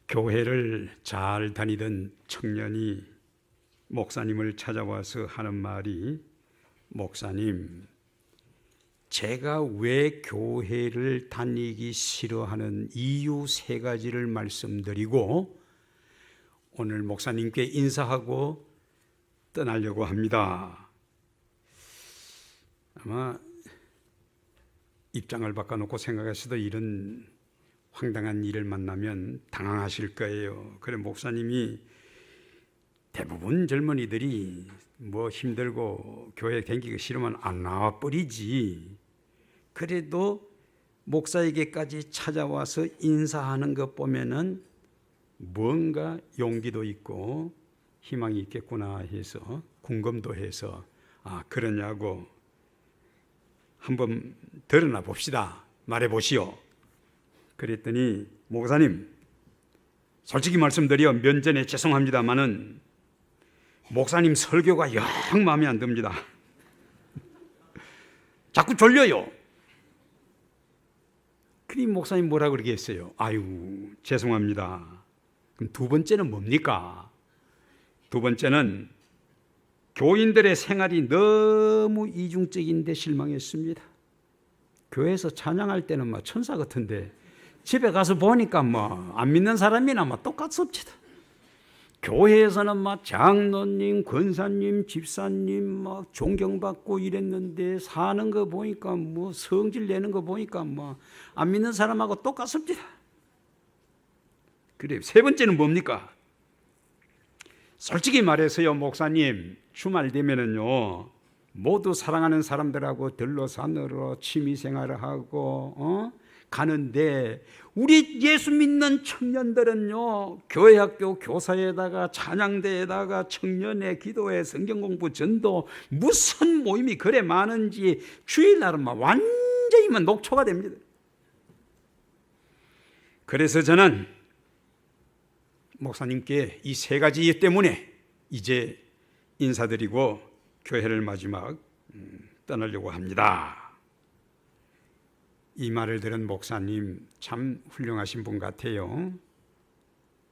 교회를 잘 다니던 청년이 목사님을 찾아와서 하는 말이, 목사님, 제가 왜 교회를 다니기 싫어하는 이유 3가지를 말씀드리고 오늘 목사님께 인사하고 떠나려고 합니다. 아마 입장을 바꿔놓고 생각하셔도 이런 황당한 일을 만나면 당황하실 거예요. 그래, 목사님이 대부분 젊은이들이 뭐 힘들고 교회 다니기 싫으면 안 나와 버리지. 그래도 목사에게까지 찾아와서 인사하는 것 보면은 뭔가 용기도 있고 희망이 있겠구나 해서 궁금도 해서 그러냐고 한번 드러나 봅시다. 말해 보시오. 그랬더니, 목사님, 솔직히 말씀드려 면전에 죄송합니다마는 목사님 설교가 영 마음에 안 듭니다. 자꾸 졸려요. 그럼 목사님 뭐라 그러겠어요? 아유, 죄송합니다. 그럼 2번째는 뭡니까? 2번째는 교인들의 생활이 너무 이중적인데 실망했습니다. 교회에서 찬양할 때는 막 천사 같은데 집에 가서 보니까 뭐 안 믿는 사람이나 뭐 똑같습니다. 교회에서는 막 장로님, 권사님, 집사님 막 존경받고 이랬는데 사는 거 보니까 뭐 성질 내는 거 보니까 뭐 안 믿는 사람하고 똑같습니다. 그래, 3번째는 뭡니까? 솔직히 말해서요, 목사님, 주말 되면은요 모두 사랑하는 사람들하고 들러산으로 취미생활을 하고 가는데 우리 예수 믿는 청년들은요 교회 학교 교사에다가 찬양대에다가 청년회 기도회 성경공부 전도 무슨 모임이 그래 많은지 주일날은 막 완전히 녹초가 됩니다. 그래서 저는 목사님께 이 3가지 이유 때문에 이제 인사드리고 교회를 마지막 떠나려고 합니다. 이 말을 들은 목사님 참 훌륭하신 분 같아요.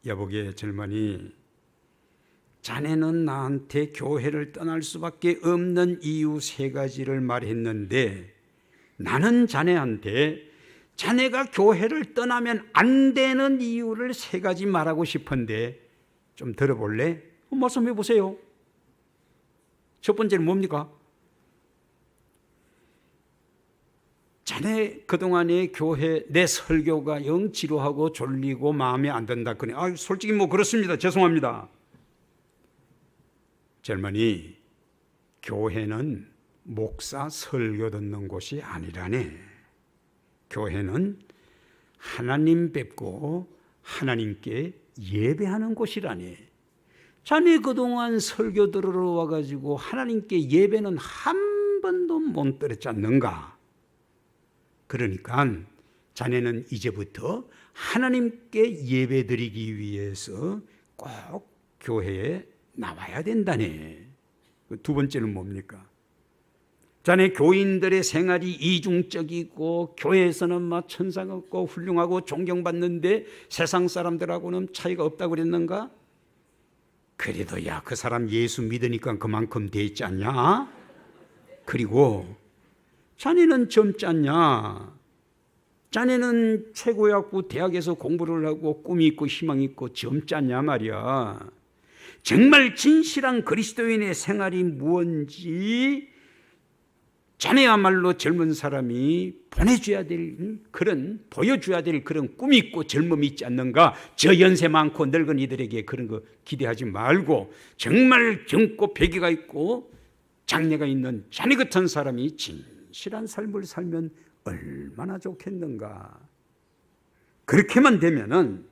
여보게 젊은이, 자네는 나한테 교회를 떠날 수밖에 없는 이유 3가지를 말했는데 나는 자네한테 자네가 교회를 떠나면 안 되는 이유를 3가지 말하고 싶은데 좀 들어볼래? 말씀해 보세요. 첫 번째는 뭡니까? 자네 그동안의 교회 내 설교가 영 지루하고 졸리고 마음에 안 든다. 그래, 솔직히 뭐 그렇습니다. 죄송합니다. 젊은이, 교회는 목사 설교 듣는 곳이 아니라네. 교회는 하나님 뵙고 하나님께 예배하는 곳이라네. 자네 그동안 설교 들으러 와가지고 하나님께 예배는 한 번도 못 드렸지 않는가? 그러니까 자네는 이제부터 하나님께 예배드리기 위해서 꼭 교회에 나와야 된다네. 2번째는 뭡니까? 자네 교인들의 생활이 이중적이고 교회에서는 막 천사 같고 훌륭하고 존경받는데 세상 사람들하고는 차이가 없다고 그랬는가? 그래도 야, 그 사람 예수 믿으니까 그만큼 돼 있지 않냐? 그리고 자네는 젊지 않냐? 자네는 최고학부 대학에서 공부를 하고 꿈이 있고 희망이 있고 젊지 않냐 말이야. 정말 진실한 그리스도인의 생활이 무엇인지 자네야말로 젊은 사람이 보여줘야 될 그런 꿈이 있고 젊음이 있지 않는가? 저 연세 많고 늙은이들에게 그런 거 기대하지 말고 정말 젊고 배기가 있고 장래가 있는 자네 같은 사람이 진실한 삶을 살면 얼마나 좋겠는가? 그렇게만 되면은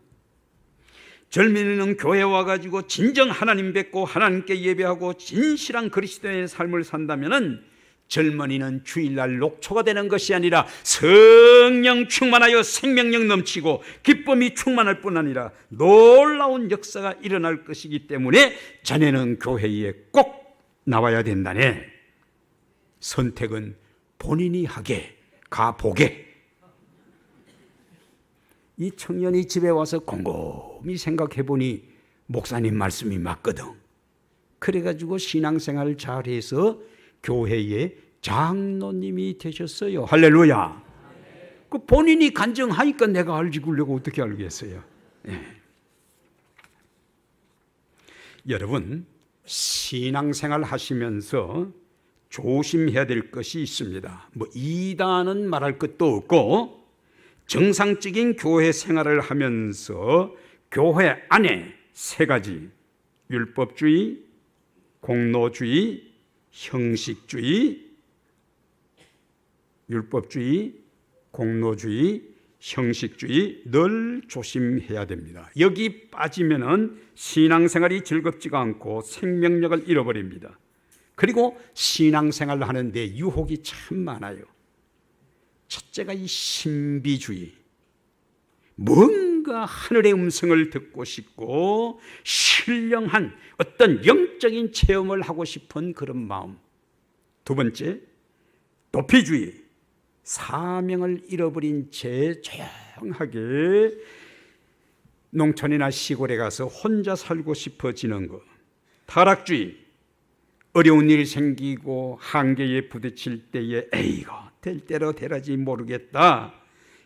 젊은이는 교회 와가지고 진정 하나님 뵙고 하나님께 예배하고 진실한 그리스도의 삶을 산다면은 젊은이는 주일날 녹초가 되는 것이 아니라 성령 충만하여 생명력 넘치고 기쁨이 충만할 뿐 아니라 놀라운 역사가 일어날 것이기 때문에 자네는 교회에 꼭 나와야 된다네. 선택은 본인이 하게, 가보게. 이 청년이 집에 와서 곰곰이 생각해 보니 목사님 말씀이 맞거든. 그래가지고 신앙생활을 잘해서 교회의 장로님이 되셨어요. 할렐루야. 그 본인이 간증하니까 내가 알지 그러려고 어떻게 알겠어요. 예. 여러분, 신앙생활 하시면서 조심해야 될 것이 있습니다. 뭐 이단은 말할 것도 없고, 정상적인 교회 생활을 하면서 교회 안에 세 가지, 율법주의, 공로주의, 형식주의, 율법주의, 공로주의, 형식주의 늘 조심해야 됩니다. 여기 빠지면은 신앙생활이 즐겁지가 않고 생명력을 잃어버립니다. 그리고 신앙생활을 하는데 유혹이 참 많아요. 첫째가 이 신비주의. 뭔가 하늘의 음성을 듣고 싶고 신령한 어떤 영적인 체험을 하고 싶은 그런 마음. 두 번째, 도피주의. 사명을 잃어버린 채 조용하게 농촌이나 시골에 가서 혼자 살고 싶어지는 것. 타락주의. 어려운 일이 생기고 한계에 부딪힐 때에 에이고 될 대로 되라지 모르겠다.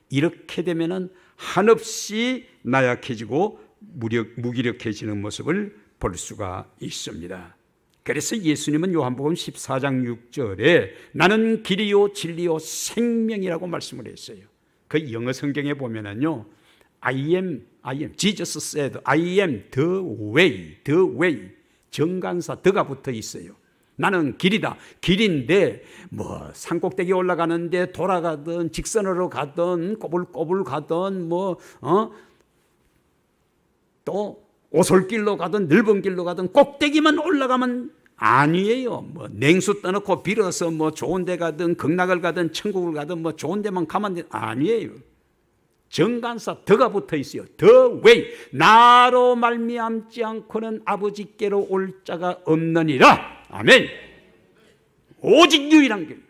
이렇게 되면은 한없이 나약해지고 무기력해지는 모습을 볼 수가 있습니다. 그래서 예수님은 요한복음 14장 6절에 나는 길이요 진리요 생명이라고 말씀을 했어요. 그 영어 성경에 보면은요, I am, Jesus said, I am the way. 정관사 더가 붙어 있어요. 나는 길이다. 길인데 뭐 산꼭대기 올라가는데 돌아가든 직선으로 가든 꼬불꼬불 가든 또 오솔길로 가든 넓은 길로 가든 꼭대기만 올라가면 아니에요. 뭐 냉수 떠놓고 빌어서 뭐 좋은 데 가든 극락을 가든 천국을 가든 뭐 좋은 데만 가면 아니에요. 정관사 더가 붙어 있어요. The way. 나로 말미암지 않고는 아버지께로 올 자가 없느니라. 아멘. 오직 유일한 길.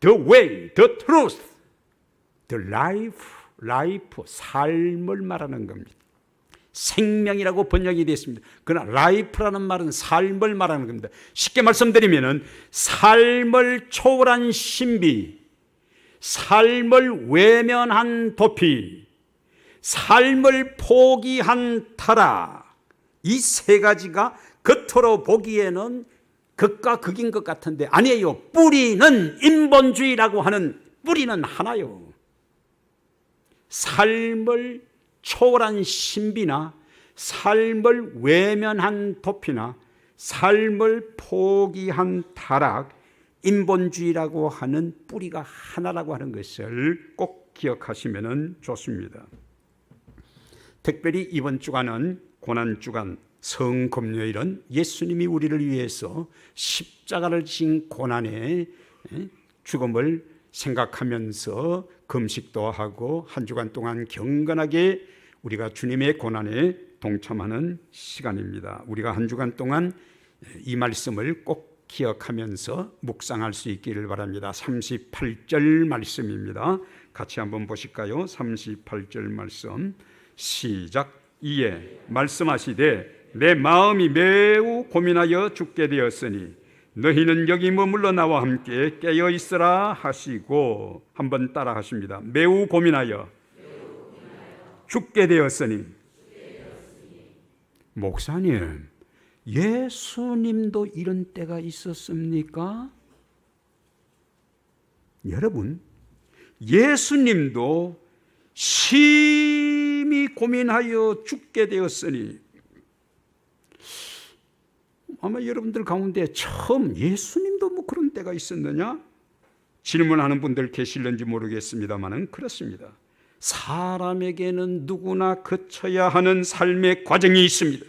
The way, the truth, the life, 삶을 말하는 겁니다. 생명이라고 번역이 됐습니다. 그러나 life라는 말은 삶을 말하는 겁니다. 쉽게 말씀드리면은 삶을 초월한 신비, 삶을 외면한 도피, 삶을 포기한 타락, 이 세 가지가 겉으로 보기에는 극과 극인 것 같은데 아니에요. 뿌리는 인본주의라고 하는 뿌리는 하나요. 삶을 초월한 신비나 삶을 외면한 도피나 삶을 포기한 타락, 인본주의라고 하는 뿌리가 하나라고 하는 것을 꼭 기억하시면 좋습니다. 특별히 이번 주간은 고난주간 성금요일은 예수님이 우리를 위해서 십자가를 지신 고난의 죽음을 생각하면서 금식도 하고 한 주간 동안 경건하게 우리가 주님의 고난에 동참하는 시간입니다. 우리가 한 주간 동안 이 말씀을 꼭 기억하면서 묵상할 수 있기를 바랍니다. 38절 말씀입니다. 같이 한번 보실까요? 38절 말씀 시작. 이에 말씀하시되 내 마음이 매우 고민하여 죽게 되었으니 너희는 여기 머물러 나와 함께 깨어 있으라 하시고, 한번 따라 하십니다. 매우 고민하여 죽게 되었으니. 목사님, 예수님도 이런 때가 있었습니까? 여러분, 예수님도 심히 고민하여 죽게 되었으니, 아마 여러분들 가운데 처음 예수님도 뭐 그런 때가 있었느냐? 질문하는 분들 계실는지 모르겠습니다만은 그렇습니다. 사람에게는 누구나 거쳐야 하는 삶의 과정이 있습니다.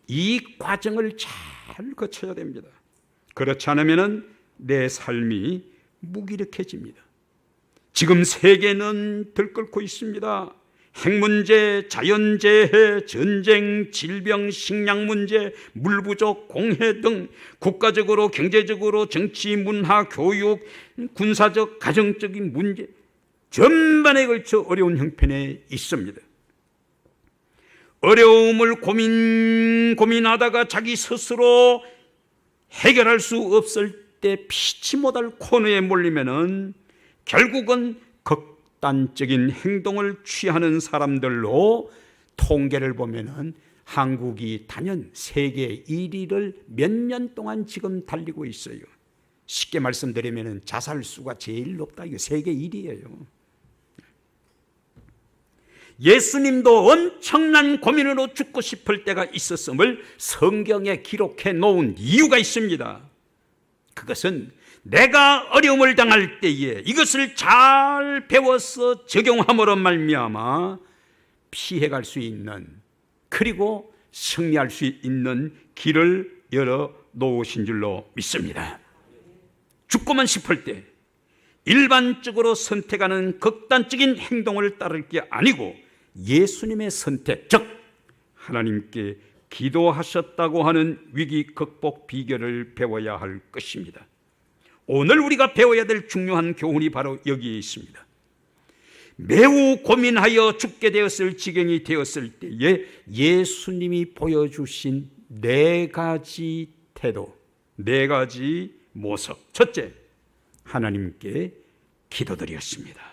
이 과정을 잘 거쳐야 됩니다. 그렇지 않으면 내 삶이 무기력해집니다. 지금 세계는 들끓고 있습니다. 핵 문제, 자연재해, 전쟁, 질병, 식량 문제, 물 부족, 공해 등 국가적으로, 경제적으로, 정치, 문화, 교육, 군사적, 가정적인 문제, 전반에 걸쳐 어려운 형편에 있습니다. 어려움을 고민하다가 자기 스스로 해결할 수 없을 때 피치 못할 코너에 몰리면은 결국은 극단적인 행동을 취하는 사람들로 통계를 보면은 한국이 단연 세계 1위를 몇 년 동안 지금 달리고 있어요. 쉽게 말씀드리면은 자살수가 제일 높다. 이거 세계 1위예요. 예수님도 엄청난 고민으로 죽고 싶을 때가 있었음을 성경에 기록해 놓은 이유가 있습니다. 그것은 내가 어려움을 당할 때에 이것을 잘 배워서 적용함으로 말미암아 피해갈 수 있는, 그리고 승리할 수 있는 길을 열어 놓으신 줄로 믿습니다. 죽고만 싶을 때 일반적으로 선택하는 극단적인 행동을 따를 게 아니고 예수님의 선택, 즉 하나님께 기도하셨다고 하는 위기 극복 비결을 배워야 할 것입니다. 오늘 우리가 배워야 될 중요한 교훈이 바로 여기에 있습니다. 매우 고민하여 죽게 되었을 지경이 되었을 때에 예수님이 보여주신 네 가지 태도, 네 가지 모습. 첫째, 하나님께 기도드렸습니다.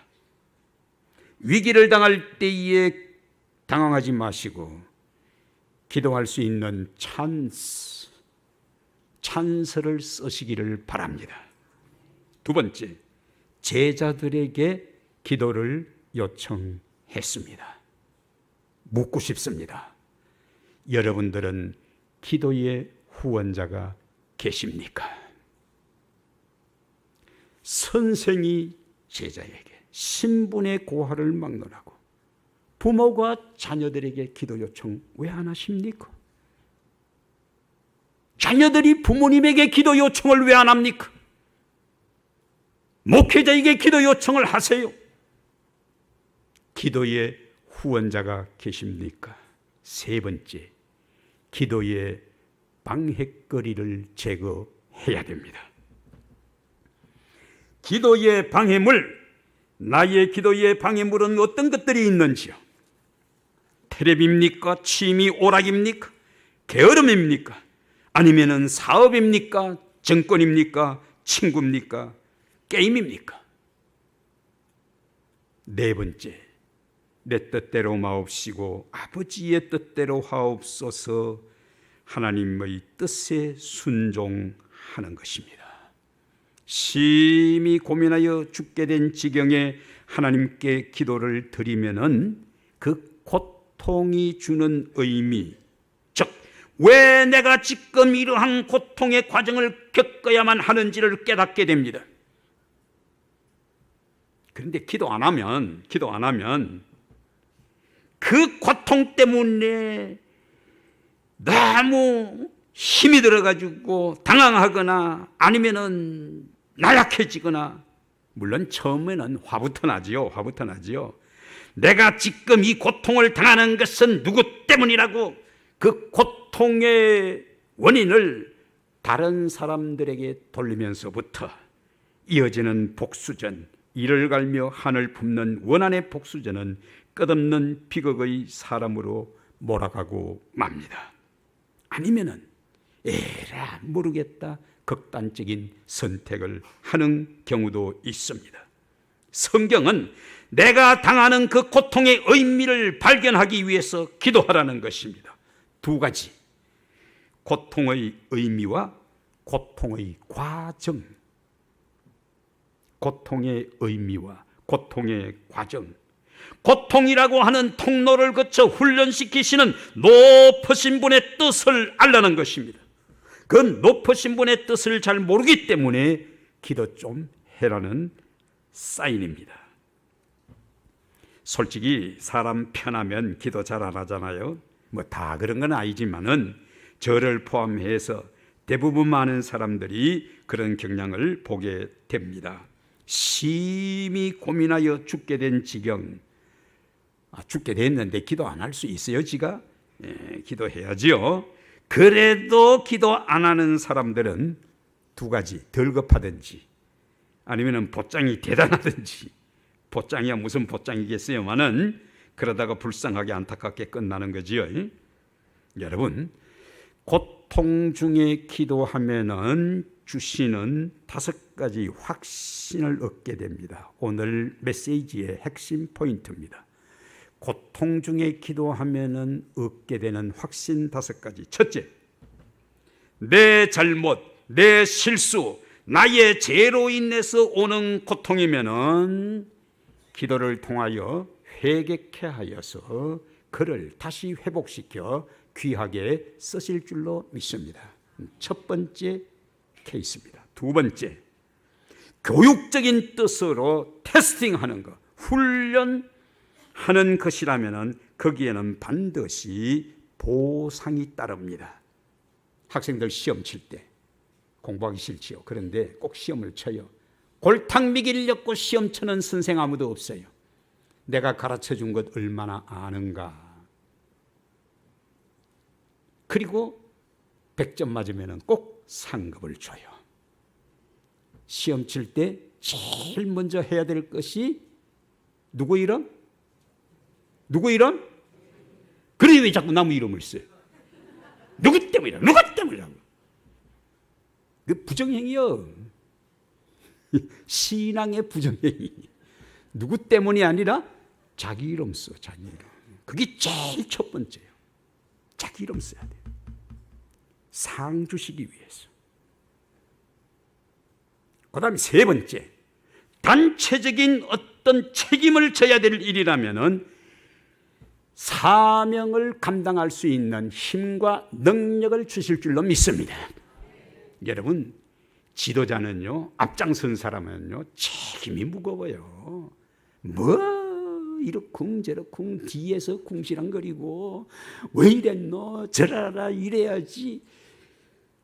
위기를 당할 때에 당황하지 마시고 기도할 수 있는 찬스를 쓰시기를 바랍니다. 두 번째, 제자들에게 기도를 요청했습니다. 묻고 싶습니다. 여러분들은 기도의 후원자가 계십니까? 선생이 제자에게 신분의 고하를 막론하고 부모가 자녀들에게 기도 요청 왜 안 하십니까? 자녀들이 부모님에게 기도 요청을 왜 안 합니까? 목회자에게 기도 요청을 하세요. 기도의 후원자가 계십니까? 세 번째, 기도의 방해거리를 제거해야 됩니다. 기도의 방해물, 나의 기도의 방해물은 어떤 것들이 있는지요? 테레비입니까? 취미 오락입니까? 게으름입니까? 아니면은 사업입니까? 정권입니까? 친구입니까? 게임입니까? 네 번째, 내 뜻대로 마옵시고 아버지의 뜻대로 하옵소서, 하나님의 뜻에 순종하는 것입니다. 심히 고민하여 죽게 된 지경에 하나님께 기도를 드리면은 그 고통이 주는 의미, 즉 왜 내가 지금 이러한 고통의 과정을 겪어야만 하는지를 깨닫게 됩니다. 그런데 기도 안 하면 그 고통 때문에 너무 힘이 들어가지고 당황하거나 아니면은 나약해지거나, 물론 처음에는 화부터 나지요. 내가 지금 이 고통을 당하는 것은 누구 때문이라고 그 고통의 원인을 다른 사람들에게 돌리면서부터 이어지는 복수전, 이를 갈며 하늘 품는 원한의 복수전은 끝없는 비극의 사람으로 몰아가고 맙니다. 아니면은 에라 모르겠다 극단적인 선택을 하는 경우도 있습니다. 성경은 내가 당하는 그 고통의 의미를 발견하기 위해서 기도하라는 것입니다. 두 가지, 고통의 의미와 고통의 과정. 고통의 의미와 고통의 과정. 고통이라고 하는 통로를 거쳐 훈련시키시는 높으신 분의 뜻을 알라는 것입니다. 그 높으신 분의 뜻을 잘 모르기 때문에 기도 좀 해라는 사인입니다. 솔직히 사람 편하면 기도 잘 안 하잖아요. 뭐 다 그런 건 아니지만은 저를 포함해서 대부분 많은 사람들이 그런 경향을 보게 됩니다. 심히 고민하여 죽게 된 지경, 죽게 됐는데 기도 안 할 수 있어요, 지가? 기도해야지요. 그래도 기도 안 하는 사람들은 두 가지, 덜 급하든지 아니면 보장이 대단하든지 보장이야 무슨 보장이겠어요만은 그러다가 불쌍하게 안타깝게 끝나는 거지요. 여러분, 고통 중에 기도하면은 주시는 5가지 확신을 얻게 됩니다. 오늘 메시지의 핵심 포인트입니다. 고통 중에 기도하면은 얻게 되는 확신 5가지. 첫째, 내 잘못, 내 실수, 나의 죄로 인해서 오는 고통이면은 기도를 통하여 회개케 하여서 그를 다시 회복시켜 귀하게 쓰실 줄로 믿습니다. 첫 번째 케이스입니다. 두 번째, 교육적인 뜻으로 테스팅하는 것, 훈련하는 것이라면 거기에는 반드시 보상이 따릅니다. 학생들 시험 칠 때 공부하기 싫지요. 그런데 꼭 시험을 쳐요. 골탕 미기려고 시험 치는 선생 아무도 없어요. 내가 가르쳐 준 것 얼마나 아는가. 그리고 100점 맞으면 꼭 상급을 줘요. 시험 칠 때 제일 먼저 해야 될 것이 누구 이름? 누구 이름? 그래 왜 자꾸 나무 이름을 써요? 누구 때문이라고? 누구 때문이라고? 그 부정행위요. 신앙의 부정행위. 누구 때문이 아니라 자기 이름 써. 자기 이름. 그게 제일 첫 번째예요. 자기 이름 써야 돼요. 상 주시기 위해서. 그 다음에 세 번째, 단체적인 어떤 책임을 져야 될 일이라면은 사명을 감당할 수 있는 힘과 능력을 주실 줄로 믿습니다. 여러분, 지도자는요, 앞장선 사람은요, 책임이 무거워요. 뭐 이러쿵 저러쿵 뒤에서 궁시렁거리고 왜 이랬노 저라라 이래야지.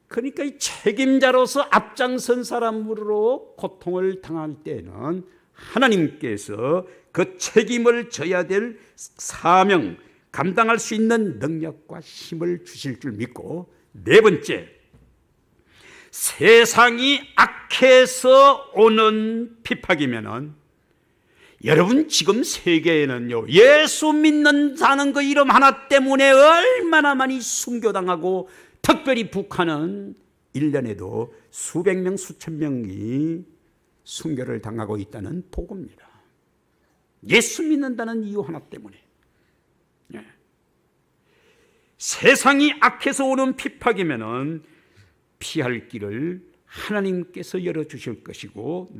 그러니까 이 책임자로서 앞장선 사람으로 고통을 당할 때는 하나님께서 그 책임을 져야 될 사명, 감당할 수 있는 능력과 힘을 주실 줄 믿고, 네 번째, 세상이 악해서 오는 핍박이면은, 여러분 지금 세계에는요, 예수 믿는다는 그 이름 하나 때문에 얼마나 많이 순교당하고, 특별히 북한은 1년에도 수백 명, 수천 명이 순교를 당하고 있다는 보고입니다. 예수 믿는다는 이유 하나 때문에. 네. 세상이 악해서 오는 핍박이면은 피할 길을 하나님께서 열어주실 것이고,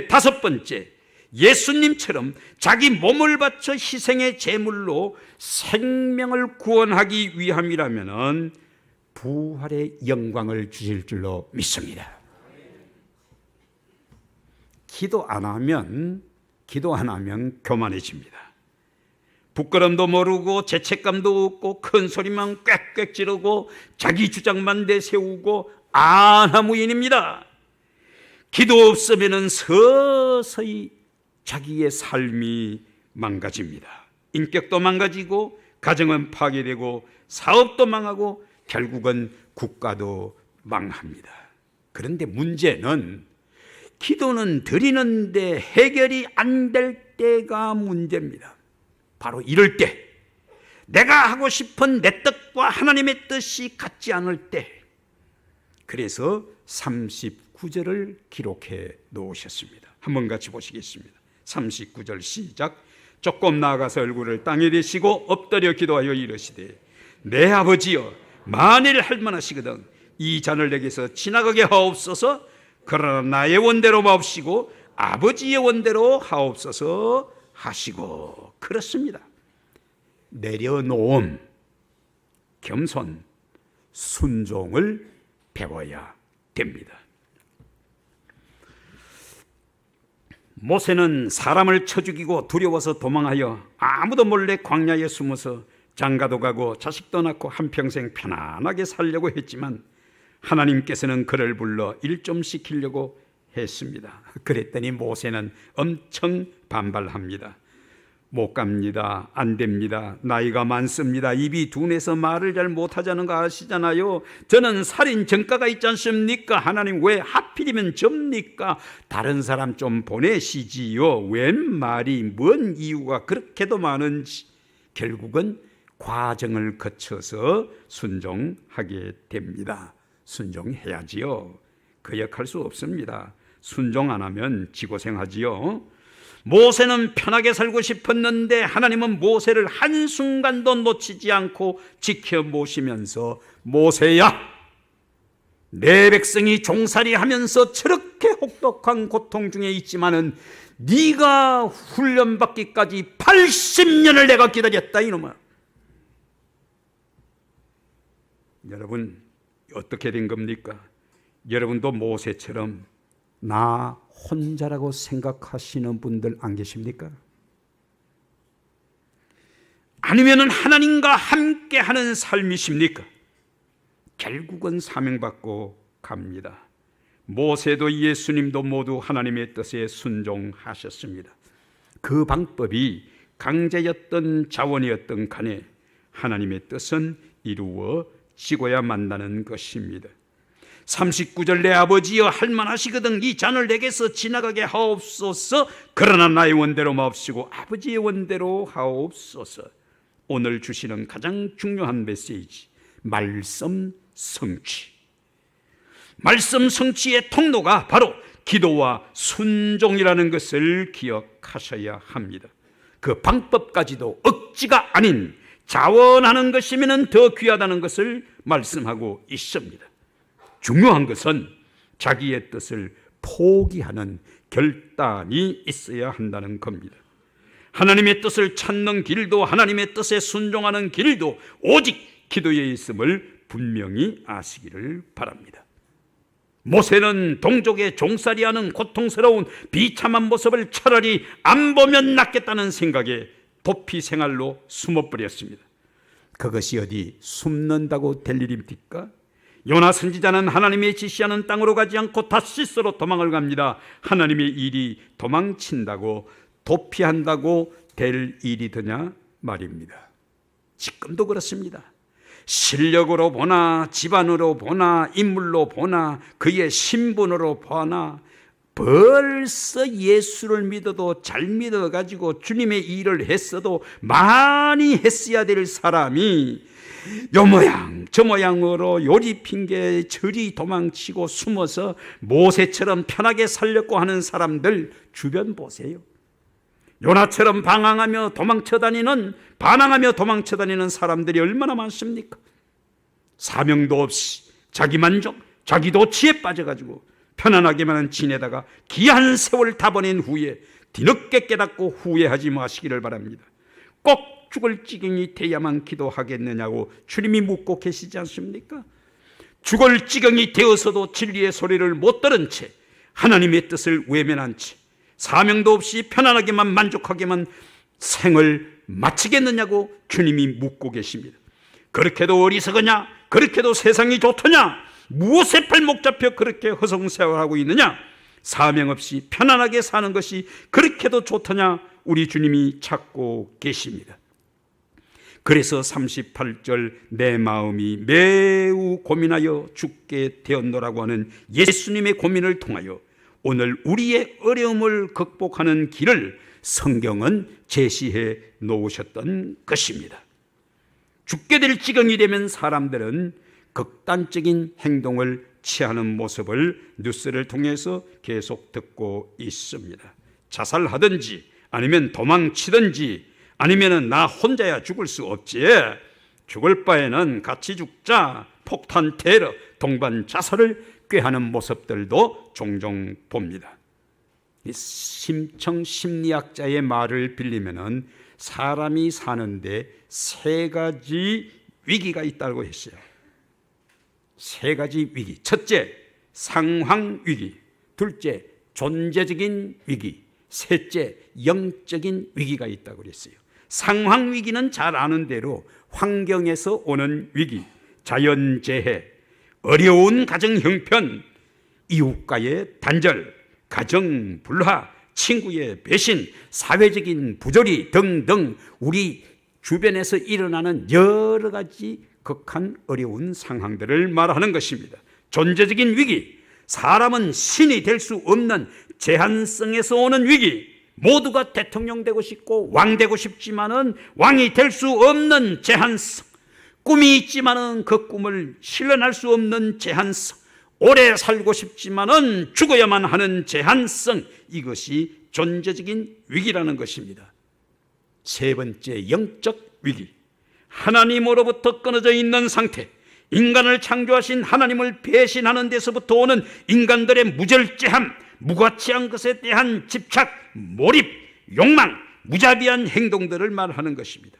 다섯 번째, 예수님처럼 자기 몸을 바쳐 희생의 제물로 생명을 구원하기 위함이라면은 부활의 영광을 주실 줄로 믿습니다. 기도 안 하면 교만해집니다. 부끄럼도 모르고 죄책감도 없고 큰 소리만 꽥꽥 지르고 자기 주장만 내세우고 안하무인입니다. 기도 없으면 서서히 자기의 삶이 망가집니다. 인격도 망가지고 가정은 파괴되고 사업도 망하고 결국은 국가도 망합니다. 그런데 문제는 기도는 드리는데 해결이 안 될 때가 문제입니다. 바로 이럴 때, 내가 하고 싶은 내 뜻과 하나님의 뜻이 같지 않을 때, 그래서 39절을 기록해 놓으셨습니다. 한번 같이 보시겠습니다. 39절 시작. 조금 나아가서 얼굴을 땅에 대시고 엎드려 기도하여 이르시되, 내 아버지여, 만일 할만하시거든 이 잔을 내게서 지나가게 하옵소서. 그러나 나의 원대로 마옵시고 아버지의 원대로 하옵소서 하시고. 그렇습니다. 내려놓음, 겸손, 순종을 배워야 됩니다. 모세는 사람을 쳐 죽이고 두려워서 도망하여 아무도 몰래 광야에 숨어서 장가도 가고 자식도 낳고 한평생 편안하게 살려고 했지만 하나님께서는 그를 불러 일 좀 시키려고 했습니다. 그랬더니 모세는 엄청 반발합니다. 못 갑니다. 안 됩니다. 나이가 많습니다. 입이 둔해서 말을 잘 못하자는 거 아시잖아요. 저는 살인 전과가 있지 않습니까? 하나님 왜 하필이면 접니까? 다른 사람 좀 보내시지요. 웬 말이 뭔 이유가 그렇게도 많은지 결국은 과정을 거쳐서 순종하게 됩니다. 순종해야지요. 거역할 수 없습니다. 순종 안 하면 지고생하지요. 모세는 편하게 살고 싶었는데 하나님은 모세를 한순간도 놓치지 않고 지켜보시면서 모세야, 내 백성이 종살이 하면서 저렇게 혹독한 고통 중에 있지만은 네가 훈련받기까지 80년을 내가 기다렸다 이놈아. 여러분 어떻게 된 겁니까? 여러분도 모세처럼 나 혼자라고 생각하시는 분들 안 계십니까? 아니면은 하나님과 함께하는 삶이십니까? 결국은 사명받고 갑니다. 모세도 예수님도 모두 하나님의 뜻에 순종하셨습니다. 그 방법이 강제였던 자원이었던 간에 하나님의 뜻은 이루어지고야 만나는 것입니다. 39절 내 아버지여 할만하시거든 이 잔을 내게서 지나가게 하옵소서. 그러나 나의 원대로 마옵시고 아버지의 원대로 하옵소서. 오늘 주시는 가장 중요한 메시지, 말씀 성취. 말씀 성취의 통로가 바로 기도와 순종이라는 것을 기억하셔야 합니다. 그 방법까지도 억지가 아닌 자원하는 것이면 더 귀하다는 것을 말씀하고 있습니다. 중요한 것은 자기의 뜻을 포기하는 결단이 있어야 한다는 겁니다. 하나님의 뜻을 찾는 길도 하나님의 뜻에 순종하는 길도 오직 기도에 있음을 분명히 아시기를 바랍니다. 모세는 동족의 종살이하는 고통스러운 비참한 모습을 차라리 안 보면 낫겠다는 생각에 도피 생활로 숨어버렸습니다. 그것이 어디 숨는다고 될 일입니까? 요나 선지자는 하나님의 지시하는 땅으로 가지 않고 다시스로 도망을 갑니다. 하나님의 일이 도망친다고 도피한다고 될 일이더냐 말입니다. 지금도 그렇습니다. 실력으로 보나 집안으로 보나 인물로 보나 그의 신분으로 보나 벌써 예수를 믿어도 잘 믿어가지고 주님의 일을 했어도 많이 했어야 될 사람이 요 모양 저 모양으로 요리 핑계 저리 도망치고 숨어서 모세처럼 편하게 살려고 하는 사람들 주변 보세요. 요나처럼 반항하며 도망쳐 다니는 사람들이 얼마나 많습니까? 사명도 없이 자기 만족, 자기 도취에 빠져가지고 편안하게만 지내다가 귀한 세월 다 보낸 후에 뒤늦게 깨닫고 후회하지 마시기를 바랍니다. 꼭 죽을 지경이 돼야만 기도하겠느냐고 주님이 묻고 계시지 않습니까? 죽을 지경이 되어서도 진리의 소리를 못 들은 채 하나님의 뜻을 외면한 채 사명도 없이 편안하게만 만족하게만 생을 마치겠느냐고 주님이 묻고 계십니다. 그렇게도 어리석으냐? 그렇게도 세상이 좋더냐? 무엇에 발목 잡혀 그렇게 허송세월하고 있느냐? 사명 없이 편안하게 사는 것이 그렇게도 좋더냐? 우리 주님이 찾고 계십니다. 그래서 38절 내 마음이 매우 고민하여 죽게 되었노라고 하는 예수님의 고민을 통하여 오늘 우리의 어려움을 극복하는 길을 성경은 제시해 놓으셨던 것입니다. 죽게 될 지경이 되면 사람들은 극단적인 행동을 취하는 모습을 뉴스를 통해서 계속 듣고 있습니다. 자살하든지 아니면 도망치든지 아니면 나 혼자야 죽을 수 없지, 죽을 바에는 같이 죽자, 폭탄 테러, 동반 자살을 꾀하는 모습들도 종종 봅니다. 심청 심리학자의 말을 빌리면은 사람이 사는데 세 가지 위기가 있다고 했어요. 세 가지 위기. 첫째, 상황 위기. 둘째, 존재적인 위기. 셋째, 영적인 위기가 있다고 그랬어요. 상황 위기는 잘 아는 대로 환경에서 오는 위기, 자연재해, 어려운 가정 형편, 이웃과의 단절, 가정 불화, 친구의 배신, 사회적인 부조리 등등 우리 주변에서 일어나는 여러 가지 극한 어려운 상황들을 말하는 것입니다. 존재적인 위기, 사람은 신이 될 수 없는 제한성에서 오는 위기, 모두가 대통령 되고 싶고 왕 되고 싶지만은 왕이 될 수 없는 제한성, 꿈이 있지만은 그 꿈을 실현할 수 없는 제한성, 오래 살고 싶지만은 죽어야만 하는 제한성, 이것이 존재적인 위기라는 것입니다. 세 번째, 영적 위기. 하나님으로부터 끊어져 있는 상태, 인간을 창조하신 하나님을 배신하는 데서부터 오는 인간들의 무절제함, 무가치한 것에 대한 집착, 몰입, 욕망, 무자비한 행동들을 말하는 것입니다.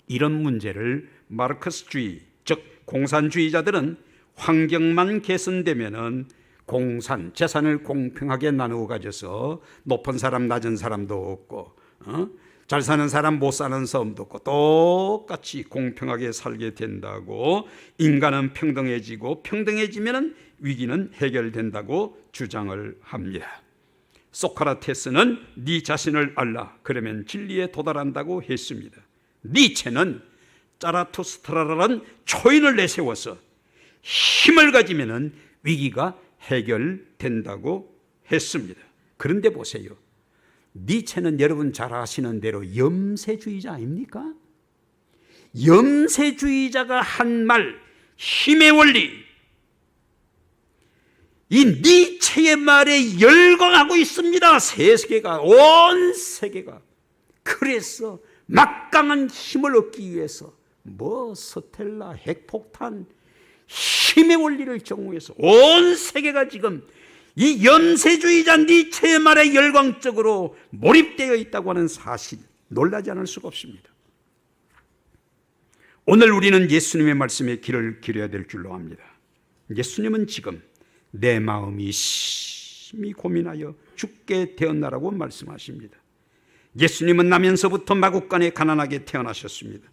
이런 문제를 마르크스주의, 즉 공산주의자들은 환경만 개선되면은 공산, 재산을 공평하게 나누어 가져서 높은 사람 낮은 사람도 없고 잘 사는 사람 못 사는 사람도 없고 똑같이 공평하게 살게 된다고, 인간은 평등해지고 평등해지면 위기는 해결된다고 주장을 합니다. 소크라테스는 네 자신을 알라, 그러면 진리에 도달한다고 했습니다. 니체는 자라투스트라라는 초인을 내세워서 힘을 가지면 위기가 해결된다고 했습니다. 그런데 보세요, 니체는 여러분 잘 아시는 대로 염세주의자 아닙니까? 염세주의자가 한 말, 힘의 원리, 이 니체의 말에 열광하고 있습니다. 세계가, 온 세계가. 그래서 막강한 힘을 얻기 위해서 스텔라, 핵폭탄, 힘의 원리를 정오해서 온 세계가 지금 이 염세주의자 니체의 말에 열광적으로 몰입되어 있다고 하는 사실, 놀라지 않을 수가 없습니다. 오늘 우리는 예수님의 말씀에 귀를 기울여야 될 줄로 압니다. 예수님은 지금 내 마음이 심히 고민하여 죽게 되었나라고 말씀하십니다. 예수님은 나면서부터 마국간에 가난하게 태어나셨습니다.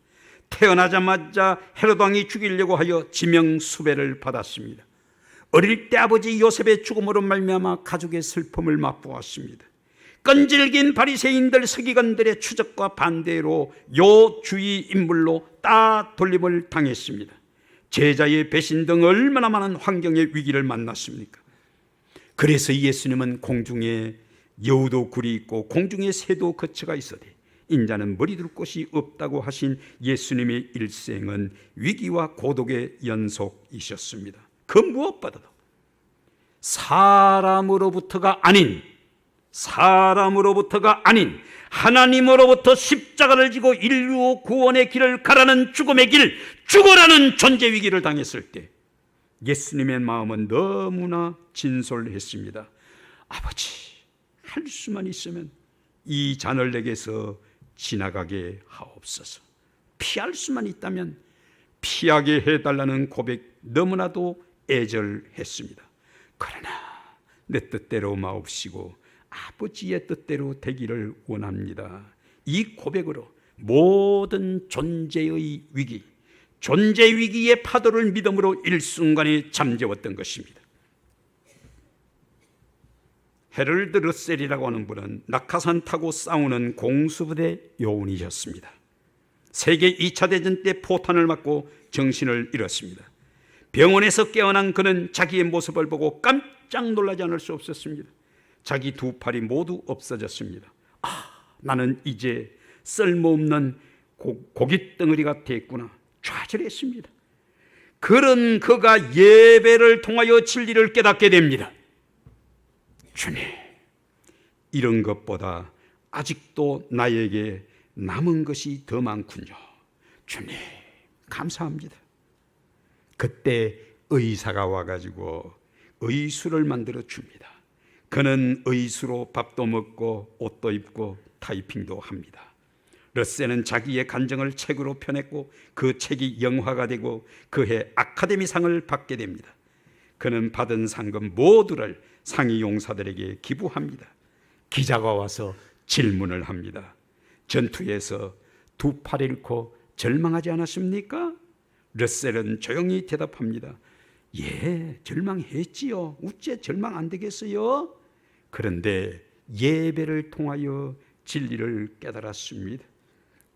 태어나자마자 헤롯 왕이 죽이려고 하여 지명수배를 받았습니다. 어릴 때 아버지 요셉의 죽음으로 말미암아 가족의 슬픔을 맛보았습니다. 끈질긴 바리새인들, 서기관들의 추적과 반대로 요 주의 인물로 따돌림을 당했습니다. 제자의 배신 등 얼마나 많은 환경의 위기를 만났습니까? 그래서 예수님은 공중에 여우도 굴이 있고 공중에 새도 거처가 있어도 인자는 머리 둘 곳이 없다고 하신 예수님의 일생은 위기와 고독의 연속이셨습니다. 그 무엇보다도 사람으로부터가 아닌 하나님으로부터 십자가를 지고 인류 구원의 길을 가라는 죽음의 길, 죽어라는 존재 위기를 당했을 때 예수님의 마음은 너무나 진솔했습니다. 아버지, 할 수만 있으면 이 잔을 내게서 지나가게 하옵소서. 피할 수만 있다면 피하게 해달라는 고백, 너무나도 애절했습니다. 그러나 내 뜻대로 마옵시고 아버지의 뜻대로 되기를 원합니다. 이 고백으로 모든 존재의 위기, 존재 위기의 파도를 믿음으로 일순간에 잠재웠던 것입니다. 헤럴드 러셀이라고 하는 분은 낙하산 타고 싸우는 공수부대 요원이셨습니다. 세계 2차 대전 때 포탄을 맞고 정신을 잃었습니다. 병원에서 깨어난 그는 자기의 모습을 보고 깜짝 놀라지 않을 수 없었습니다. 자기 두 팔이 모두 없어졌습니다. 나는 이제 쓸모없는 고깃덩어리가 됐구나, 좌절했습니다. 그런 그가 예배를 통하여 진리를 깨닫게 됩니다. 주님, 이런 것보다 아직도 나에게 남은 것이 더 많군요. 주님, 감사합니다. 그때 의사가 와가지고 의수를 만들어 줍니다. 그는 의수로 밥도 먹고 옷도 입고 타이핑도 합니다. 러셀은 자기의 간증을 책으로 펴냈고 그 책이 영화가 되고 그해 아카데미상을 받게 됩니다. 그는 받은 상금 모두를 상위 용사들에게 기부합니다. 기자가 와서 질문을 합니다. 전투에서 두 팔 잃고 절망하지 않았습니까? 러셀은 조용히 대답합니다. 예, 절망했지요. 어째 절망 안 되겠어요? 그런데 예배를 통하여 진리를 깨달았습니다.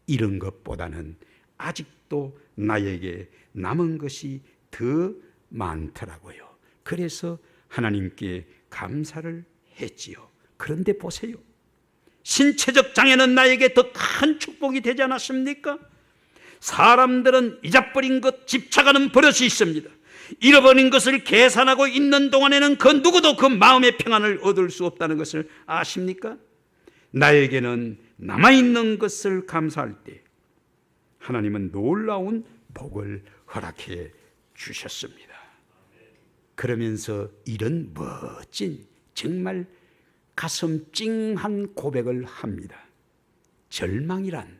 이런 것보다는 아직도 나에게 남은 것이 더 많더라고요. 그래서 하나님께 감사를 했지요. 그런데 보세요. 신체적 장애는 나에게 더 큰 축복이 되지 않았습니까? 사람들은 잊어버린 것, 집착하는 버릇이 있습니다. 잃어버린 것을 계산하고 있는 동안에는 그 누구도 그 마음의 평안을 얻을 수 없다는 것을 아십니까? 나에게는 남아있는 것을 감사할 때 하나님은 놀라운 복을 허락해 주셨습니다. 그러면서 이런 멋진, 정말 가슴 찡한 고백을 합니다. 절망이란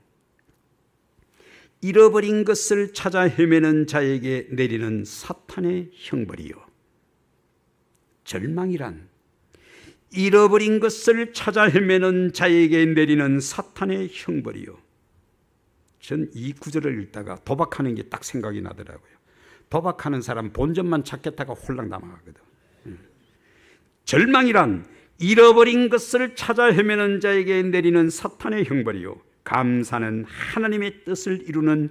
잃어버린 것을 찾아 헤매는 자에게 내리는 사탄의 형벌이요. 절망이란 잃어버린 것을 찾아 헤매는 자에게 내리는 사탄의 형벌이요. 전 이 구절을 읽다가 도박하는 게 딱 생각이 나더라고요. 도박하는 사람 본전만 찾겠다가 홀랑 남아가거든. 절망이란 잃어버린 것을 찾아 헤매는 자에게 내리는 사탄의 형벌이요. 감사는 하나님의 뜻을 이루는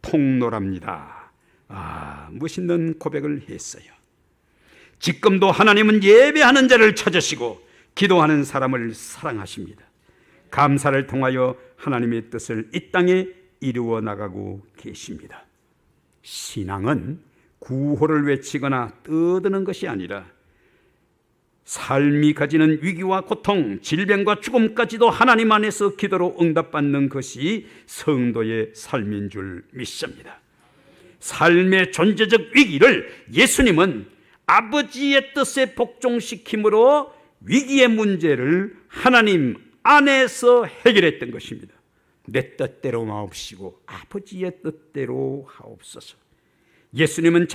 통로랍니다. 멋있는 고백을 했어요. 지금도 하나님은 예배하는 자를 찾으시고 기도하는 사람을 사랑하십니다. 감사를 통하여 하나님의 뜻을 이 땅에 이루어 나가고 계십니다. 신앙은 구호를 외치거나 떠드는 것이 아니라 삶이 가지는 위기와 고통, 질병과 죽음까지도 하나님 안에서 기도로 응답받는 것이 성도의 삶인 줄 믿습니다. 삶의 존재적 위기를 예수님은 아버지의 뜻에 복종시킴으로 위기의 문제를 하나님 안에서 해결했던 것입니다. 내 뜻대로 마옵시고 아버지의 뜻대로 하옵소서. 예수님은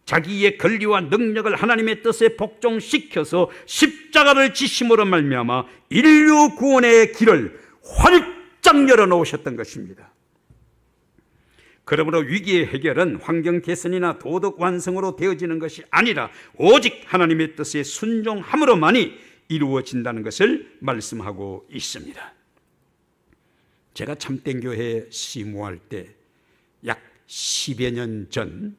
자기의 권리와 능력을 하나님의 뜻에 복종시켜서 십자가를 지심으로 말미암아 인류 구원의 길을 활짝 열어놓으셨던 것입니다. 그러므로 위기의 해결은 환경 개선이나 도덕 완성으로 되어지는 것이 아니라 오직 하나님의 뜻에 순종함으로만이 이루어진다는 것을 말씀하고 있습니다. 제가 참된 교회에 시무할 때 약 10여 년 전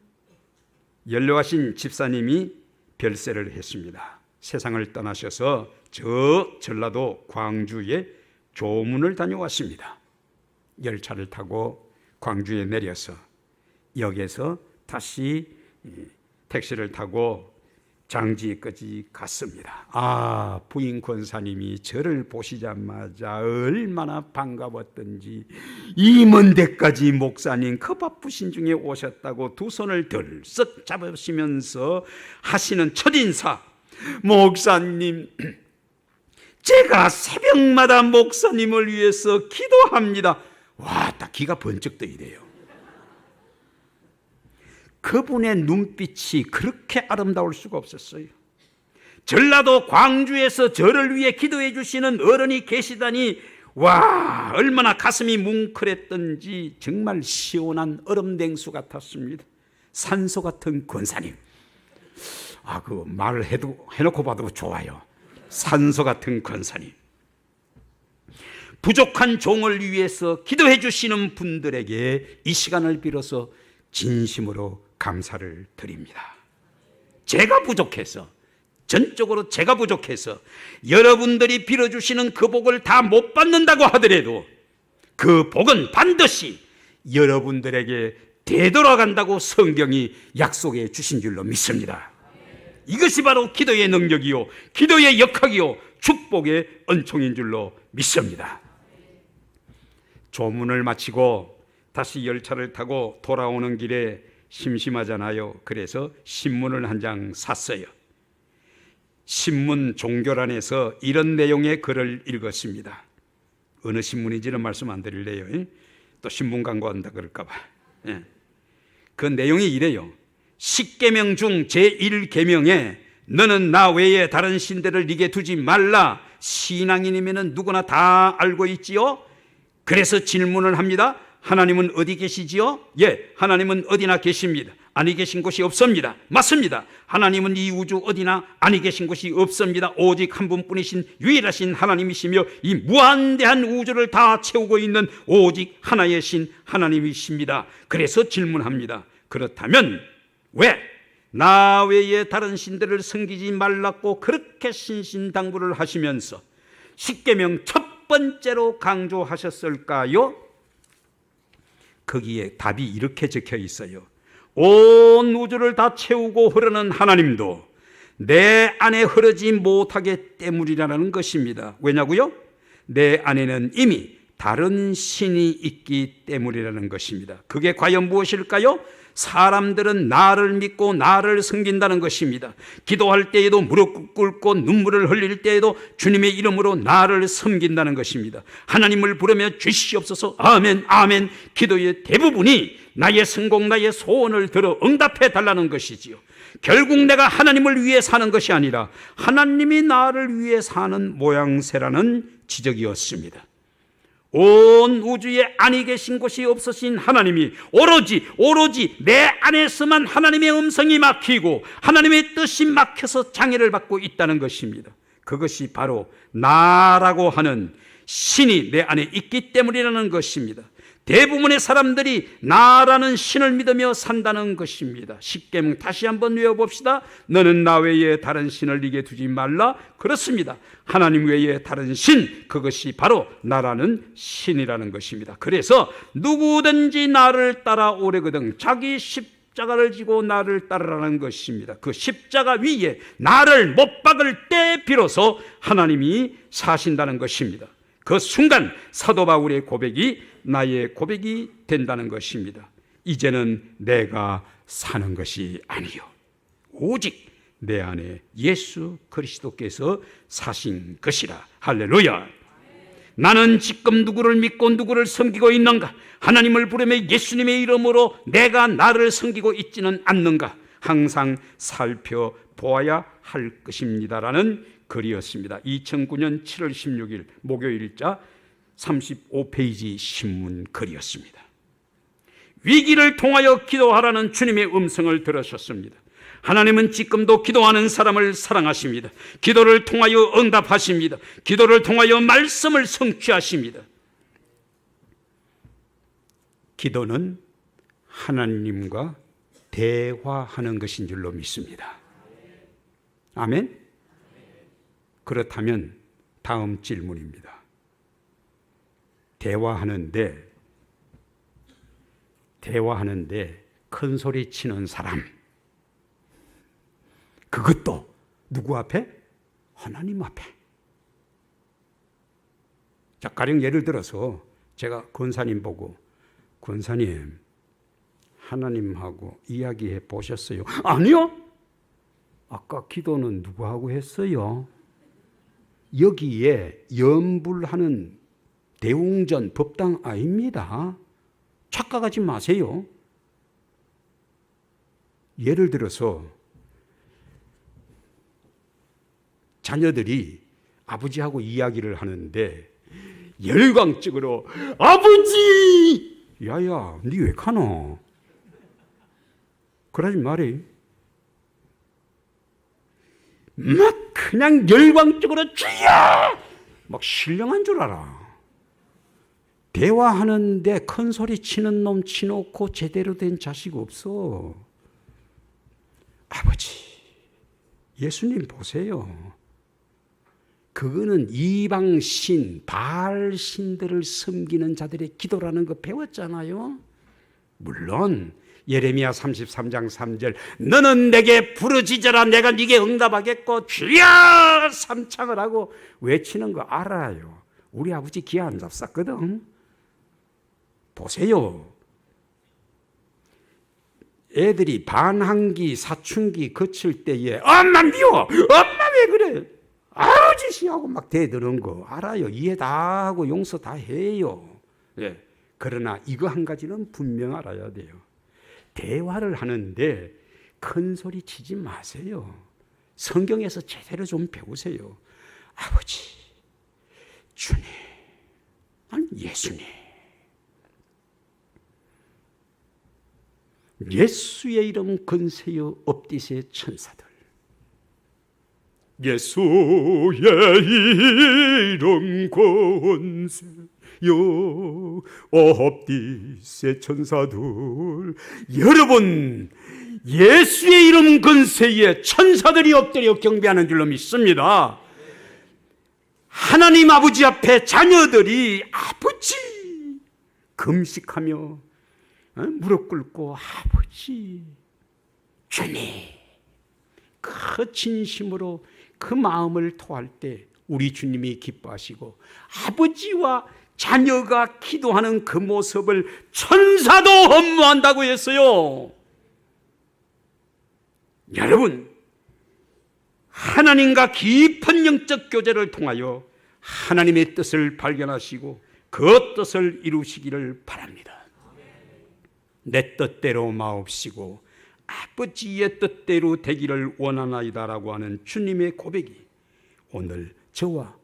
연로하신 집사님이 별세를 했습니다. 세상을 떠나셔서 저 전라도 광주에 조문을 다녀왔습니다. 열차를 타고 광주에 내려서 역에서 다시 택시를 타고 장지까지 갔습니다. 부인 권사님이 저를 보시자마자 얼마나 반가웠던지, 이 먼 데까지 목사님 그 바쁘신 중에 오셨다고 두 손을 들썩 잡으시면서 하시는 첫인사, 목사님, 제가 새벽마다 목사님을 위해서 기도합니다. 와, 딱 기가 번쩍 떠이래요. 그분의 눈빛이 그렇게 아름다울 수가 없었어요. 전라도 광주에서 저를 위해 기도해 주시는 어른이 계시다니, 와, 얼마나 가슴이 뭉클했던지 정말 시원한 얼음냉수 같았습니다. 산소 같은 권사님. 그 말을 해놓고 봐도 좋아요. 산소 같은 권사님. 부족한 종을 위해서 기도해 주시는 분들에게 이 시간을 빌어서 진심으로 감사를 드립니다. 제가 부족해서, 전적으로 제가 부족해서 여러분들이 빌어주시는 그 복을 다 못 받는다고 하더라도 그 복은 반드시 여러분들에게 되돌아간다고 성경이 약속해 주신 줄로 믿습니다. 이것이 바로 기도의 능력이요, 기도의 역학이요, 축복의 은총인 줄로 믿습니다. 조문을 마치고 다시 열차를 타고 돌아오는 길에 심심하잖아요. 그래서 신문을 한 장 샀어요. 신문 종교란에서 이런 내용의 글을 읽었습니다. 어느 신문인지는 말씀 안 드릴래요. 또 신문 광고한다 그럴까 봐. 그 내용이 이래요. 10계명 중 제1계명에 너는 나 외에 다른 신들을 네게 두지 말라. 신앙인이면 누구나 다 알고 있지요. 그래서 질문을 합니다. 하나님은 어디 계시지요? 예, 하나님은 어디나 계십니다. 아니 계신 곳이 없습니다. 맞습니다. 하나님은 이 우주 어디나 아니 계신 곳이 없습니다. 오직 한 분뿐이신 유일하신 하나님이시며 이 무한대한 우주를 다 채우고 있는 오직 하나의 신 하나님이십니다. 그래서 질문합니다. 그렇다면 왜 나 외에 다른 신들을 섬기지 말라고 그렇게 신신당부를 하시면서 십계명 첫 번째로 강조하셨을까요? 거기에 답이 이렇게 적혀 있어요. 온 우주를 다 채우고 흐르는 하나님도 내 안에 흐르지 못하기 때문이라는 것입니다. 왜냐고요? 내 안에는 이미 다른 신이 있기 때문이라는 것입니다. 그게 과연 무엇일까요? 사람들은 나를 믿고 나를 섬긴다는 것입니다. 기도할 때에도 무릎 꿇고 눈물을 흘릴 때에도 주님의 이름으로 나를 섬긴다는 것입니다. 하나님을 부르며 주시옵소서 아멘 아멘 기도의 대부분이 나의 성공 나의 소원을 들어 응답해 달라는 것이지요. 결국 내가 하나님을 위해 사는 것이 아니라 하나님이 나를 위해 사는 모양새라는 지적이었습니다. 온 우주에 아니 계신 곳이 없으신 하나님이 오로지 내 안에서만 하나님의 음성이 막히고 하나님의 뜻이 막혀서 장애를 받고 있다는 것입니다. 그것이 바로 나라고 하는 신이 내 안에 있기 때문이라는 것입니다. 대부분의 사람들이 나라는 신을 믿으며 산다는 것입니다. 십계명 다시 한번 외워봅시다. 너는 나 외에 다른 신을 네게 두지 말라. 그렇습니다. 하나님 외에 다른 신, 그것이 바로 나라는 신이라는 것입니다. 그래서 누구든지 나를 따라오려거든 자기 십자가를 지고 나를 따르라는 것입니다. 그 십자가 위에 나를 못 박을 때 비로소 하나님이 사신다는 것입니다. 그 순간 사도 바울의 고백이 나의 고백이 된다는 것입니다. 이제는 내가 사는 것이 아니요 오직 내 안에 예수 그리스도께서 사신 것이라. 할렐루야. 나는 지금 누구를 믿고 누구를 섬기고 있는가? 하나님을 부르며 예수님의 이름으로 내가 나를 섬기고 있지는 않는가? 항상 살펴보아야 할 것입니다라는 글이었습니다. 2009년 7월 16일 목요일자 35페이지 신문 글이었습니다. 위기를 통하여 기도하라는 주님의 음성을 들으셨습니다. 하나님은 지금도 기도하는 사람을 사랑하십니다. 기도를 통하여 응답하십니다. 기도를 통하여 말씀을 성취하십니다. 기도는 하나님과 대화하는 것인 줄로 믿습니다. 아멘? 그렇다면 다음 질문입니다. 대화하는데 큰 소리 치는 사람, 그것도 누구 앞에? 하나님 앞에. 자, 가령 예를 들어서 제가 권사님 보고, 권사님 하나님하고 이야기해 보셨어요? 아니요. 아까 기도는 누구하고 했어요? 여기에 염불하는 대웅전 법당 아닙니다. 착각하지 마세요. 예를 들어서 자녀들이 아버지하고 이야기를 하는데 열광적으로 아버지! 야야, 니 왜 가노? 그러지 말이. 막 그냥 열광적으로 주여! 막 신령한 줄 알아. 대화하는데 큰 소리 치는 놈 치놓고 제대로 된 자식 없어. 아버지, 예수님 보세요. 그거는 이방신, 바알신들을 섬기는 자들의 기도라는 거 배웠잖아요. 물론 예레미야 33장 3절 너는 내게 부르짖어라 내가 네게 응답하겠고 주여 삼창을 하고 외치는 거 알아요. 우리 아버지 기아 안 잡쌌거든. 보세요. 애들이 반항기 사춘기 거칠 때에 엄마 미워, 엄마 왜 그래, 아버지시하고 막 대드는 거 알아요. 이해 다 하고 용서 다 해요. 예. 그러나 이거 한 가지는 분명 알아야 돼요. 대화를 하는데 큰 소리 치지 마세요. 성경에서 제대로 좀 배우세요. 아버지, 주님, 아니 예수님. 예수의 이름 건세여 엎디세 천사들, 예수의 이름 건세여 엎디세 천사들. 여러분, 예수의 이름 건세에 천사들이 엎드려 경배하는 줄로 믿습니다. 하나님 아버지 앞에 자녀들이 아버지 금식하며 무릎 꿇고 아버지 주님, 그 진심으로 그 마음을 토할 때 우리 주님이 기뻐하시고 아버지와 자녀가 기도하는 그 모습을 천사도 허무한다고 했어요. 여러분, 하나님과 깊은 영적 교제를 통하여 하나님의 뜻을 발견하시고 그 뜻을 이루시기를 바랍니다. 내 뜻대로 마옵시고 아버지의 뜻대로 되기를 원하나이다라고 하는 주님의 고백이 오늘 저와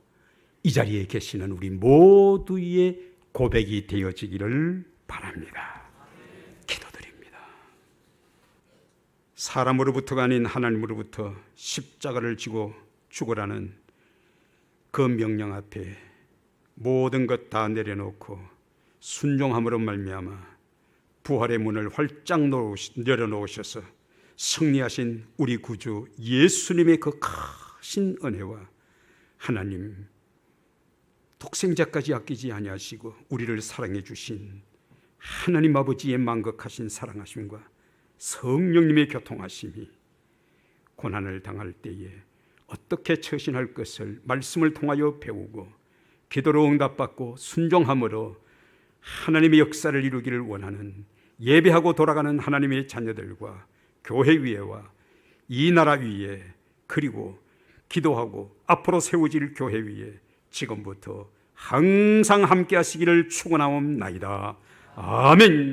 이 자리에 계시는 우리 모두의 고백이 되어지기를 바랍니다. 기도드립니다. 사람으로부터가 아닌 하나님으로부터 십자가를 지고 죽으라는 그 명령 앞에 모든 것 다 내려놓고 순종함으로 말미암아 부활의 문을 활짝 열어놓으셔서 승리하신 우리 구주 예수님의 그 크신 은혜와 하나님 독생자까지 아끼지 아니하시고 우리를 사랑해 주신 하나님 아버지의 만극하신 사랑하심과 성령님의 교통하심이 고난을 당할 때에 어떻게 처신할 것을 말씀을 통하여 배우고 기도로 응답받고 순종함으로 하나님의 역사를 이루기를 원하는 예배하고 돌아가는 하나님의 자녀들과 교회 위에와 이 나라 위에 그리고 기도하고 앞으로 세워질 교회 위에 지금부터 항상 함께 하시기를 축원하옵나이다. 아멘.